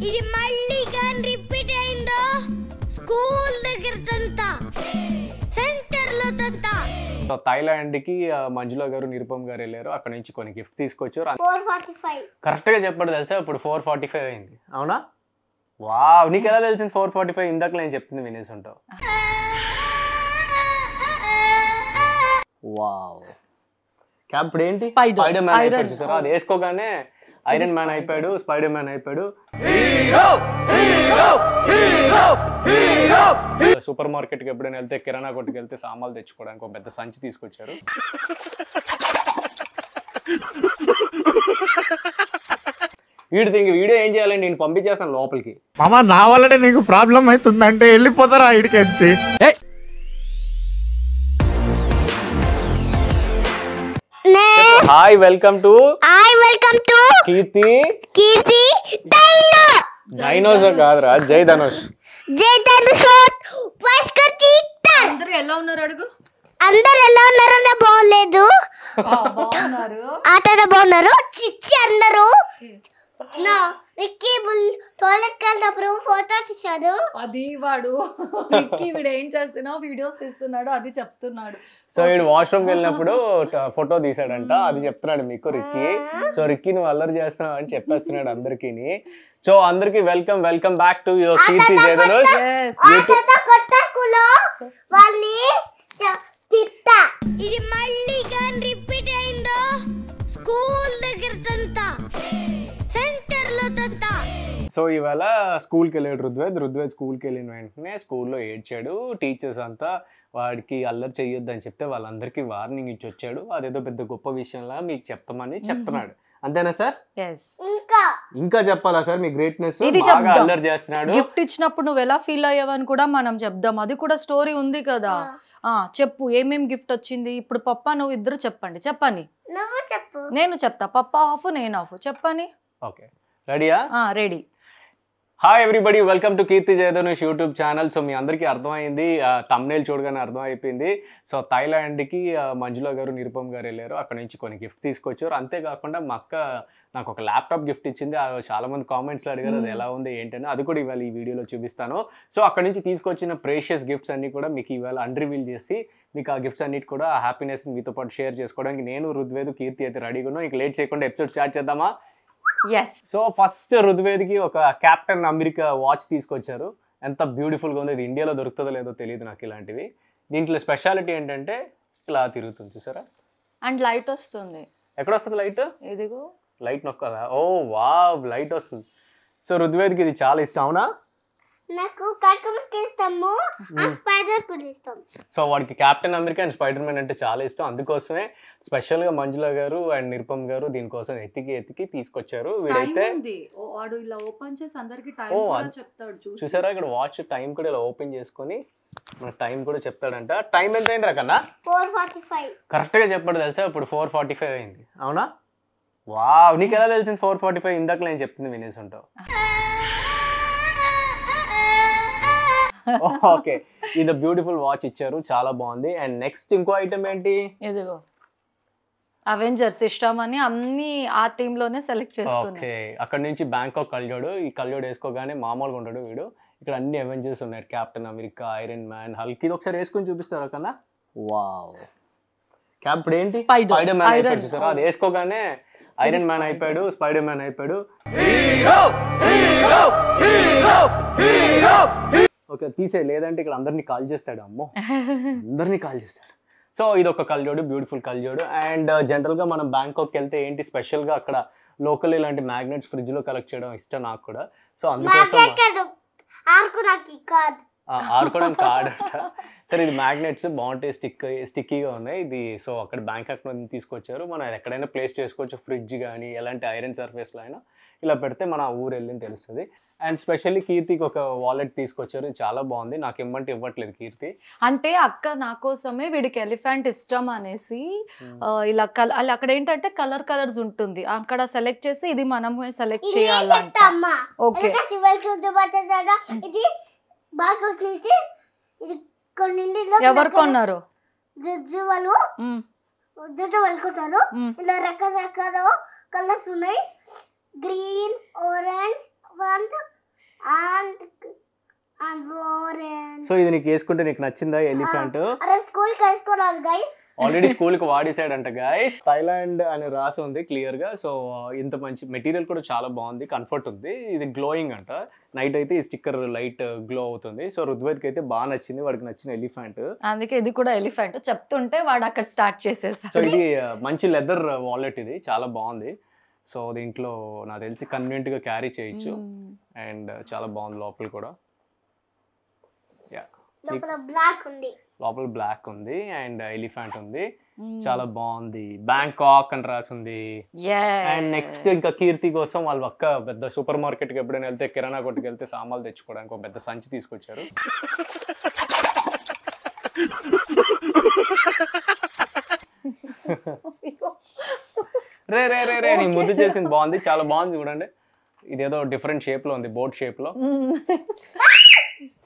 ఇది మళ్ళీ కానీ రిపీట్ అయిందో స్కూల్ దగ్గర తంతా సెంటర్ లో తంతా. థాయిలాండ్ కి మంజుల గారు నిరుపమ్ గారు వెళ్ళారు. అక్కడ నుంచి కొన్ని గిఫ్ట్ తీసుకొచ్చారు. 445 కరెక్ట్ గా చెప్పండి తెలుసా, ఇప్పుడు 445 అయింది. అవునా? వావ్, నీకు ఎలా తెలిసింది 445? ఇందాక నేను చెప్తుంది వినేసి ఉంటావు. వావ్, క్యాప్ ఇప్పుడు ఏంటి? స్పైడర్ మ్యాన్ అయిపోయాడు చూసారా? అది వేసుకోగానే ఐరన్ మ్యాన్ అయిపోయాడు, స్పైడర్ మ్యాన్ అయిపోయాడు. సూపర్ మార్కెట్ కి ఎప్పుడైనా వెళ్తే, కిరాణా కొట్టుకు వెళ్తే సామాన్లు తెచ్చుకోవడానికి ఒక పెద్ద సంచి తీసుకొచ్చారు. వీడియో ఏం చేయాలండి, నేను పంపించేస్తాను లోపలికి. మామ నా వల్లనే నీకు ప్రాబ్లం అవుతుందంటే వెళ్ళిపోతారా ఇడికి వచ్చి. Hi, welcome to Keerthi dinosaur కాదురా, జై ధనుష్. అందరూ ఎలా ఉన్నారు అడుగు. అందరు ఎలా ఉన్నారో బాగోలేదు. ఆటలో బాగున్నారు. చిచ్చి అందరూ ఫోటోస్ ఇచ్చాడు. అది వాడు వీడు ఏం చేస్తున్నావు వీడియోస్ తీస్తున్నాడు అది చెప్తున్నాడు. సో వీడు వాష్రూమ్ వెళ్ళినప్పుడు ఫోటో తీసాడంట, అది చెప్తున్నాడు మీకు రిక్కీ. సో రిక్కీ నువ్వు అల్లరి చేస్తున్నావు అని చెప్పేస్తున్నాడు అందరికి. సో అందరికి వెల్కమ్ బ్యాక్ టు యువర్ కీర్తి జై ధనుష్. ఇది మళ్ళీ కానీ రిపీట్ అయిందో స్కూల్ దగ్గర తంతా సెంటర్ లో తంతా. సో ఇవాళ స్కూల్కి వెళ్ళాడు రుద్వేద్ స్కూల్కి వెళ్ళిన వెంటనే స్కూల్లో ఏడ్చాడు. టీచర్స్ అంతా వాడికి అల్లరి చెయ్యొద్దు అని చెప్తే వాళ్ళందరికీ వార్నింగ్ ఇచ్చి వచ్చాడు. అదేదో పెద్ద గొప్ప విషయంలా మీకు చెప్తామని చెప్తున్నాడు. అంతేనా సార్? ఇంకా చెప్పాలా సార్ మీ గ్రేట్నెస్? బాగా అల్లరి చేస్తున్నాడు. గిఫ్ట్ ఇచ్చినప్పుడు నువ్వు ఎలా ఫీల్ అయ్యావని కూడా మనం చెప్దాం. అది కూడా స్టోరీ ఉంది కదా. చెప్పు ఏమేం గిఫ్ట్ వచ్చింది. ఇప్పుడు పప్పా నువ్వు ఇద్దరు చెప్పండి. నేను చెప్తా. పప్పా ఆఫ్ నేను ఆఫ్ చెప్పని. ఓకే, రెడీయా? Ready. Hi everybody, welcome to Keerthi Jai Dhanush YouTube channel. So మీ అందరికీ అర్థమైంది, థంబ్నెయిల్ చూడగానే అర్థమైపోయింది. సో థాయిలాండ్కి మంజుల గారు నిరుపమ్ గారు వెళ్ళారు. అక్కడ నుంచి కొన్ని గిఫ్ట్ తీసుకొచ్చారు. అంతేకాకుండా మా అక్క నాకు ఒక ల్యాప్టాప్ గిఫ్ట్ ఇచ్చింది. చాలా మంది కామెంట్స్లో అడిగారు అది ఎలా ఉంది ఏంటని. అది కూడా ఇవాళ ఈ వీడియోలో చూపిస్తాను. సో అక్కడ నుంచి తీసుకొచ్చిన ప్రేషియస్ గిఫ్ట్స్ అన్ని కూడా మీకు ఇవాళ అన్రివీల్ చేసి మీకు ఆ గిఫ్ట్స్ అన్నిటి కూడా ఆ హ్యాపీనెస్ మీతో పాటు షేర్ చేసుకోవడానికి నేను రుద్వేద్ కీర్తి అయితే రెడీగా ఉన్నాం. ఇక లేట్ చేయకుండా ఎపిసోడ్ స్టార్ట్ చేద్దామా? సో ఫస్ట్ రుద్వేద్కి ఒక కెప్టెన్ అమెరికా వాచ్ తీసుకొచ్చారు. ఎంత బ్యూటిఫుల్గా ఉంది. ఇది ఇండియాలో దొరుకుతుందో లేదో తెలియదు నాకు ఇలాంటివి. దీంట్లో స్పెషాలిటీ ఏంటంటే ఇలా తిరుగుతుంది చూసారా, అండ్ లైట్ వస్తుంది. ఎక్కడ వస్తుంది లైట్? ఇదిగో లైట్ నొక్కదా? ఓ వావ్, లైట్ వస్తుంది. సో రుద్వేద్కి ఇది చాలా ఇష్టం. అవునా? నాకు కార్టూన్కి ఇష్టము, స్పైడర్ కూడా ఇష్టం. సో వాడికి captain America and spider man అంటే చాలా ఇష్టం. అందుకోసమే స్పెషల్గా మంజుల గారు అండ్ నిరుపమ్ గారు దీనికోసం ఎత్తికి తీసుకొచ్చారు. వీడైతే చూసారా ఇక్కడ వాచ్ టైం కూడా ఇలా ఓపెన్ చేసుకొని మన టైం కూడా చెప్తాడంట. టైం ఎంత అయింది రకన్నా? 4:45. కరెక్ట్ గా చెప్పండి తెలుసా, ఇప్పుడు 4:45 అయింది. అవునా? వావ్, నీకు ఎలా తెలిసింది 4:45? ఇందాక నేను చెప్తుంది వినేసి ఉంటావు. ఓకే, ఇది బ్యూటిఫుల్ వాచ్ ఇచ్చారు, చాలా బాగుంది. అండ్ నెక్స్ట్ ఇంకో ఐటమ్ ఏంటి? ఇదిగో అవెంజర్స్ ఇష్టం అని అన్ని ఆ టీమ్ లోనే సెలెక్ట్ చేసుకున్నాను. ఓకే, అక్కడ నుంచి బ్యాంకాక్ కళ్ళజోడు. ఈ కళ్ళజోడు వేసుకోగానే మామూలుగా ఉంటాడు వీడు. ఇక్కడ అన్ని అవెంజర్స్ ఉన్నాయి, captain America, iron man, Hulk. ఇది ఒకసారి వేసుకొని చూపిస్తారు కన్నా. వావ్, క్యాప్ ఇప్పుడు ఏంటి? స్పైడర్ మ్యాన్ అయిపోయాడు చూసారా? అది వేసుకోగానే ఐరన్ మ్యాన్ అయిపోయాడు, స్పైడర్ మ్యాన్ అయిపోయాడు. ఓకే, తీసే, లేదంటే ఇక్కడ అందరినీ కాల్ చేస్తాడు. అమ్మో, అందరినీ కాల్ చేస్తాడు. సో ఇది ఒక కళ్ళజోడు, బ్యూటిఫుల్ కళ్ళజోడు. అండ్ జనరల్గా మనం బ్యాంకాక్ వెళ్తే ఏంటి స్పెషల్గా అక్కడ లోకల్ ఇలాంటి మ్యాగ్నెట్స్ ఫ్రిడ్జ్లో కలెక్ట్ చేయడం ఇష్టం నాకు కూడా. సో అందుకోసం ఆడుకోవడానికి కార్డ్ అంట. సరే, ఇది మ్యాగ్నెట్స్ బాగుంటాయి, స్టిక్కీగా ఉన్నాయి ఇది. సో అక్కడ బ్యాంకాక్ నుంచి తీసుకొచ్చారు. మనం ఎక్కడైనా ప్లేస్ చేసుకోవచ్చు, ఫ్రిడ్జ్ కానీ ఎలాంటి ఐరన్ సర్ఫేస్లో అయినా ఇలా పెడితే మన ఊరు వెళ్ళింది తెలుస్తుంది. అండ్ స్పెషల్లీ కీర్తికి ఒక వాలెట్ తీసుకొచ్చారు, చాలా బాగుంది. నాకు ఇమ్మంటే ఇవ్వట్లేదు కీర్తి. అంటే అక్క నా కోసమే వీడికి ఎలిఫెంట్ ఇష్టం అనేసి ఇలా అక్కడ ఏంటంటే కలర్స్ ఉంటుంది, అక్కడ సెలెక్ట్ చేసి ఇది మనం సెలెక్ట్ చేయాలంట. ఓకే, ఎవరు కొన్నారు? ఉద్దట వెళ్ళుకుంటారు. ఇలా రకరకాల కలర్స్ ఉన్నాయి. Green, orange and orange. So ఇది నీకు వేసుకుంటే నీకు నచ్చిందా ఎలిఫెంట్? అరే స్కూల్కి వేసుకోవాలి గైస్. ఆల్రెడీ స్కూల్కి వాడేసాడంట గైస్. థైలాండ్ అని రాసి ఉంది క్లియర్గా. సో ఇంత మంచి మెటీరియల్ కూడా చాలా బాగుంది, కంఫర్ట్ ఉంది. ఇది గ్లోయింగ్ అంట. నైట్ అయితే ఈ స్టిక్కర్ లైట్ గ్లో అవుతుంది. సో రుద్వేద్కి అయితే బాగా నచ్చింది, వాడికి నచ్చిన ఎలిఫెంట్. అందుకే ఇది కూడా ఎలిఫెంట్ చెప్తుంటే వాడు అక్కడ స్టార్ట్ చేసేసాడు. సో ఇది మంచి లెదర్ వాలెట్, ఇది చాలా బాగుంది. సో దీంట్లో నాకు తెలిసి కన్వీనియంట్గా క్యారీ చేయొచ్చు. అండ్ చాలా బాగుంది లోపల కూడా. లోపల బ్లాక్ ఉంది అండ్ ఎలిఫెంట్ ఉంది, చాలా బాగుంది. బ్యాంకాక్ అని రాసి ఉంది. అండ్ నెక్స్ట్ ఇంకా కీర్తి కోసం వాళ్ళ ఒక్క పెద్ద సూపర్ మార్కెట్ కి ఎప్పుడైనా వెళ్తే, కిరాణా కొట్టుకు వెళ్తే సామాన్లు తెచ్చుకోవడానికి ఒక పెద్ద సంచి తీసుకొచ్చారు. రే రే రే రే నీ ముద్దు చేసింది బాగుంది, చాలా బాగుంది. చూడండి ఇదేదో డిఫరెంట్ షేప్ లో ఉంది, బోట్ షేప్ లో.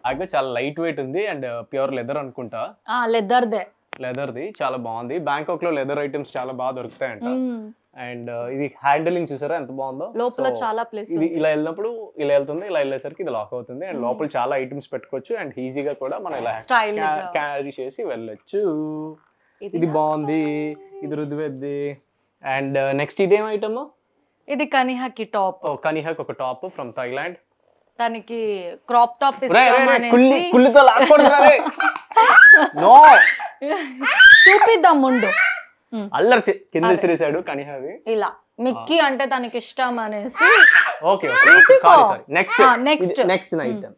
అయితే చాలా లైట్ వెయిట్ ఉంది అండ్ ప్యూర్ లెదర్ అనుకుంటా. లెదర్ది చాలా బాగుంది. బ్యాంకాక్ లో లెదర్ ఐటమ్స్ చాలా బాగా దొరుకుతాయంట. అండ్ ఇది హ్యాండిలింగ్ చూసారా ఎంత బాగుందో. లోపల చాలా ప్లేస్. ఇది ఇలా వెళ్ళినప్పుడు ఇలా వెళ్తుంది, ఇలా వెళ్ళేసరికి ఇది లాక్ అవుతుంది. అండ్ లోపల చాలా ఐటమ్స్ పెట్టుకోవచ్చు అండ్ ఈజీగా కూడా మనం ఇలా క్యారీ చేసి వెళ్ళొచ్చు. ఇది బాగుంది, ఇది రుద్వేద్ది. అండ్ నెక్స్ట్ ఇదేం ఐటమ్? ఇది కనిహాకి టాప్. కనిహాకి ఒక టాప్ ఫ్రమ్ థైలాండ్. దానికి క్రాప్ టాప్ కుళ్ళుతో లాక్కూడదు. నో చూపిద్దాం ముందు. అల్లరి కింద సిరేసాడు కనిహావి. ఇలా మిక్కీ అంటే తనకి ఇష్టం అనేసి. Okay okay sorry sorry. Next item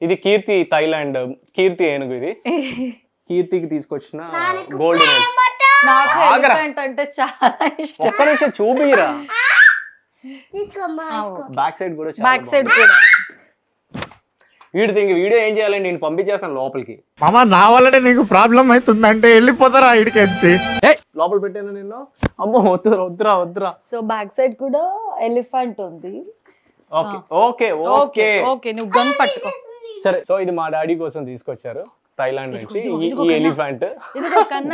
ఇది కీర్తి థైలాండ్, కీర్తి ఏనుగు. ఇది కీర్తికి తీసుకొచ్చిన గోల్డ్. నాకు ఎలిఫెంట్ అంటే చాలా ఇష్టం. ఒక్క నిమిషం చూపిరా. బ్యాక్ సైడ్ కూడా వీడియో ఏం చేయాలండి, నేను పంపించేస్తాను లోపలికి. మామ నా వల్లనే నీకు ప్రాబ్లం అవుతుందంటే వెళ్ళిపోతారా ఇడికెచ్చి. లోపల పెట్టాను నిన్ను. అమ్మో వద్దురా వద్దురా. సో బ్యాక్ సైడ్ కూడా ఎలిఫెంట్ ఉంది. ఓకే ఓకే ఓకే ఓకే నువ్వు గన్ పట్టుకో. సరే. సో ఇది మా డాడీ కోసం తీసుకొచ్చారు థైలాండ్ నుంచి ఈ ఎలిఫెంట్.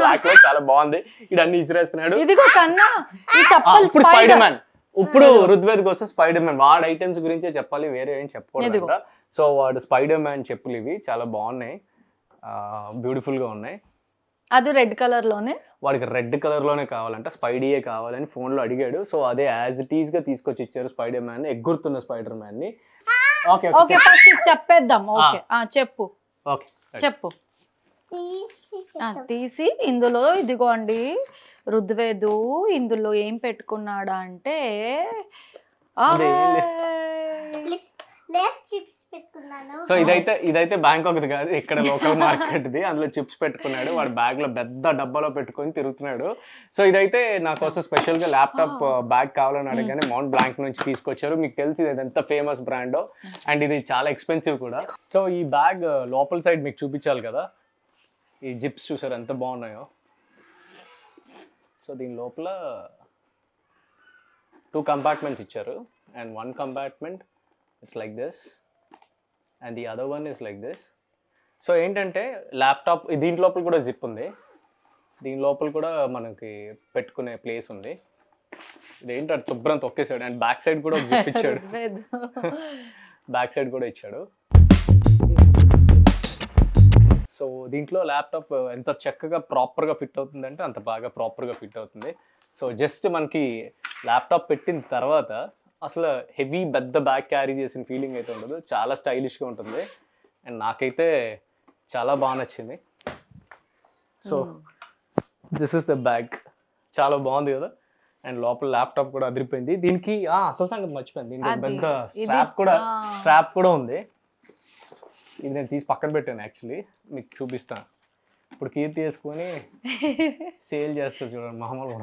బ్లాక్ లో చాలా బాగుంది. ఇది అన్ని ఇసిరేస్తున్నాడు. ఇదిగో కన్నా ఈ చెప్పల్ స్పైడర్ మ్యాన్. ఇప్పుడు రుద్వేద్ కోసం స్పైడర్ మ్యాన్ వాడు ఐటమ్స్ గురించే చెప్పాలి, వేరే ఏం చెప్పకూడదు. సో వాడు స్పైడర్ మ్యాన్ చెప్పులు ఇవి చాలా బాగున్నాయి, బ్యూటిఫుల్ గా ఉన్నాయి. అది రెడ్ కలర్ లోనే, వాడికి రెడ్ కలర్ లోనే కావాలంట, స్పైడీయే కావాలని ఫోన్ లో అడిగాడు. సో అదే యాజ్ ఇట్ ఈస్ గా తీసుకొచ్చి ఇచ్చారు స్పైడర్ మ్యాన్, ఎగురుతున్న స్పైడర్ మ్యాన్ ని. ఓకే ఓకే ఫస్ట్ చెప్పేద్దాం. ఓకే చెప్పు. ఓకే చెప్పు. తీసి ఇందులో ఇదిగోండి రుద్వేదు ఇందులో ఏం పెట్టుకున్నాడా అంటే సో ఇదైతే బ్యాంకాక్ కాదు, ఇక్కడ లోకల్ మార్కెట్ ది. అందులో చిప్స్ పెట్టుకున్నాడు. వాడు బ్యాగ్ లో పెద్ద డబ్బాలో పెట్టుకొని తిరుగుతున్నాడు. సో ఇదైతే నా కోసం స్పెషల్ గా ల్యాప్టాప్ బ్యాగ్ కావాలని అడగానే మౌంట్ బ్లాంక్ నుంచి తీసుకొచ్చారు. మీకు తెలిసి ఇది ఎంత ఫేమస్ బ్రాండో అండ్ ఇది చాలా ఎక్స్పెన్సివ్ కూడా. సో ఈ బ్యాగ్ లోపల సైడ్ మీకు చూపించాలి కదా, ఈ జిప్స్ చూసారు ఎంత బాగున్నాయో. సో దీని లోపల 2 compartments ఇచ్చారు and 1 compartment it's like this and the other one is like this. So ఏంటంటే ల్యాప్టాప్ దీని లోపల కూడా జిప్ ఉంది, దీని లోపల కూడా మనకి పెట్టుకునే ప్లేస్ ఉంది. ఇదేంటి అది శుభ్రం తొక్కేసాడు. అండ్ బ్యాక్ సైడ్ కూడా జిప్ ఇచ్చాడు, బ్యాక్ సైడ్ కూడా ఇచ్చాడు. సో దీంట్లో ల్యాప్టాప్ ఎంత చక్కగా ప్రాపర్గా ఫిట్ అవుతుందంటే అంత బాగా ప్రాపర్గా ఫిట్ అవుతుంది. సో జస్ట్ మనకి ల్యాప్టాప్ పెట్టిన తర్వాత అసలు హెవీ పెద్ద బ్యాగ్ క్యారీ చేసిన ఫీలింగ్ అయితే ఉండదు, చాలా స్టైలిష్గా ఉంటుంది. అండ్ నాకైతే చాలా బాగా నచ్చింది. So this is the bag, చాలా బాగుంది కదా. అండ్ లోపల ల్యాప్టాప్ కూడా అదిరిపోయింది. దీనికి అసలు సంగతి మర్చిపోయింది, దీనికి పెద్ద స్ట్రాప్ కూడా ఉంది. ఇది నేను తీసి పక్కన పెట్టాను, యాక్చువల్లీ మీకు చూపిస్తాను. ఇప్పుడు కీర్తి వేసుకొని సేల్ చేస్తా చూడండి మామూలు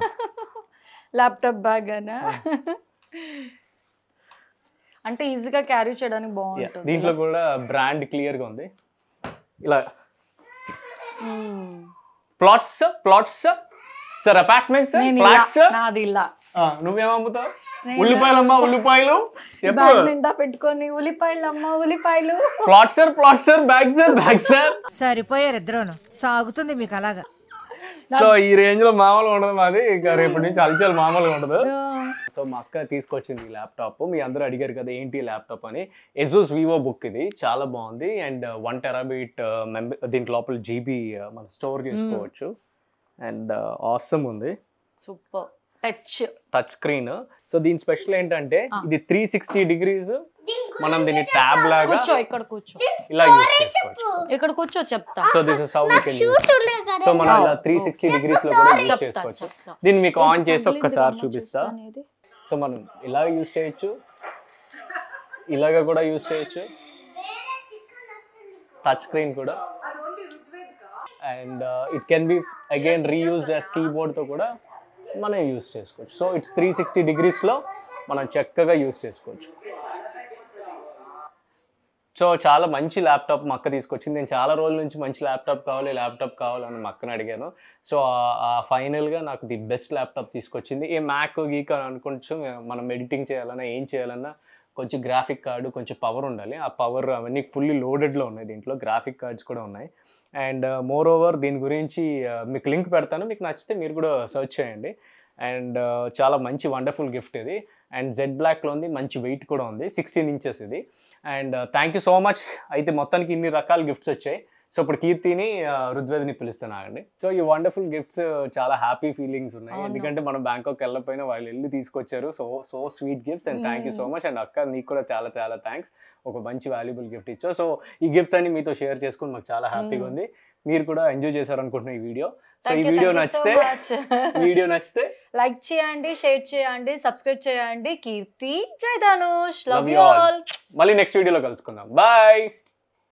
ల్యాప్టాప్ బ్యాగ్ అనా అంటే ఈజీగా క్యారీ చేయడానికి బాగుంటుంది. దీంట్లో కూడా బ్రాండ్ క్లియర్గా ఉంది. ఇలా ప్లాట్స్ సార్ అపార్ట్మెంట్స్ ఫ్లాట్స్. నాది ఇలా. నువ్వేం అమ్ముతావు? ఉల్లిపాయలమ్మా ఉల్లిపాయలు చెప్పు. పెట్టుకొని ఉల్లిపాయలమ్మా ఉల్లిపాయలు. ప్లాట్ సార్ బ్యాగ్ సార్. సరిపోయారు ఇద్దరును, సాగుతుంది మీకు అలాగా. సో ఈ రేంజ్ లో మామూలుగా ఉండదు మాది, ఇంకా రేపటి నుంచి అలచల్ మామూలుగా ఉండదు. సో మా అక్క తీసుకొచ్చింది ఈ ల్యాప్టాప్. మీ అందరూ అడిగారు కదా ఏంటి ల్యాప్టాప్ అని. ఎజూస్ వివో బుక్ ఇది, చాలా బాగుంది. అండ్ 1 TB దీంట్ లోపల జీబీ మనం స్టోర్ చేసుకోవచ్చు. అండ్ ఆసమ్ ఉంది, సూపర్. Touch screen. సో దీని స్పెషల్ ఏంటంటే ఇది 360 degrees మనం దీన్ని ట్యాబ్ లాగా కూర్చో, ఇక్కడ కూర్చో, ఇలా యూస్ చేసుకోవచ్చు. ఇక్కడ కూర్చో చెప్తా. So this is how we can use. So మనం ఇలా 360 degrees లో కూడా యూస్ చేసుకోవచ్చు. దీన్ని మీకు ఆన్ చేసి ఒక్కసారి చూపిస్తా. సో మనం ఇలా యూస్ చేయొచ్చు, ఇలాగా కూడా యూస్ చేయొచ్చు. టచ్ స్క్రీన్ కూడా. And it can be again reused as keyboard తో కూడా మనం యూస్ చేసుకోవచ్చు. సో ఇట్స్ 360 degrees లో మనం చక్కగా యూస్ చేసుకోవచ్చు. సో చాలా మంచి ల్యాప్టాప్ మా అక్క తీసుకొచ్చింది. నేను చాలా రోజుల నుంచి మంచి ల్యాప్టాప్ కావాలని మా అక్కని అడిగాను. సో ఫైనల్గా నాకు ది బెస్ట్ ల్యాప్టాప్ తీసుకొచ్చింది. ఏ మ్యాక్ గీక్ అని అనుకోవచ్చు, మనం ఎడిటింగ్ చేయాలన్నా ఏం చేయాలన్నా కొంచెం గ్రాఫిక్ కార్డు, కొంచెం పవర్ ఉండాలి. ఆ పవర్ అవన్నీ ఫుల్లీ లోడెడ్లో ఉన్నాయి, దీంట్లో గ్రాఫిక్ కార్డ్స్ కూడా ఉన్నాయి. అండ్ మోర్ ఓవర్ దీని గురించి మీకు లింక్ పెడతాను, మీకు నచ్చితే మీరు కూడా సర్చ్ చేయండి. అండ్ చాలా మంచి వండర్ఫుల్ గిఫ్ట్ ఇది. అండ్ జెడ్ బ్లాక్లో ఉంది, మంచి వెయిట్ కూడా ఉంది, 16 inches ఇది. And thank you so much. అయితే మొత్తానికి ఇన్ని రకాల గిఫ్ట్స్ వచ్చాయి. సో ఇప్పుడు కీర్తిని రుద్వేదిని పిలుస్తున్నానండి. సో ఈ వండర్ఫుల్ గిఫ్ట్స్ చాలా హ్యాపీ ఫీలింగ్స్ ఉన్నాయి, ఎందుకంటే మనం బ్యాంకాక్ వెళ్ళకపోయినా వాళ్ళు వెళ్ళి తీసుకొచ్చారు. So sweet gifts and thank you so much. And అక్క నీకు కూడా చాలా చాలా థ్యాంక్స్, ఒక మంచి వాల్యుబుల్ గిఫ్ట్ ఇచ్చావు. సో ఈ గిఫ్ట్స్ అన్ని మీతో షేర్ చేసుకుని మాకు చాలా హ్యాపీగా ఉంది. మీరు కూడా ఎంజాయ్ చేశారు అనుకుంటున్నా ఈ వీడియో. సో ఈ వీడియో నచ్చితే లైక్ చేయండి, షేర్ చేయండి, సబ్స్క్రైబ్ చేయండి. కీర్తి Jai Dhanush, love you all. మళ్ళీ నెక్స్ట్ వీడియోలో కలుసుకుందాం. బాయ్.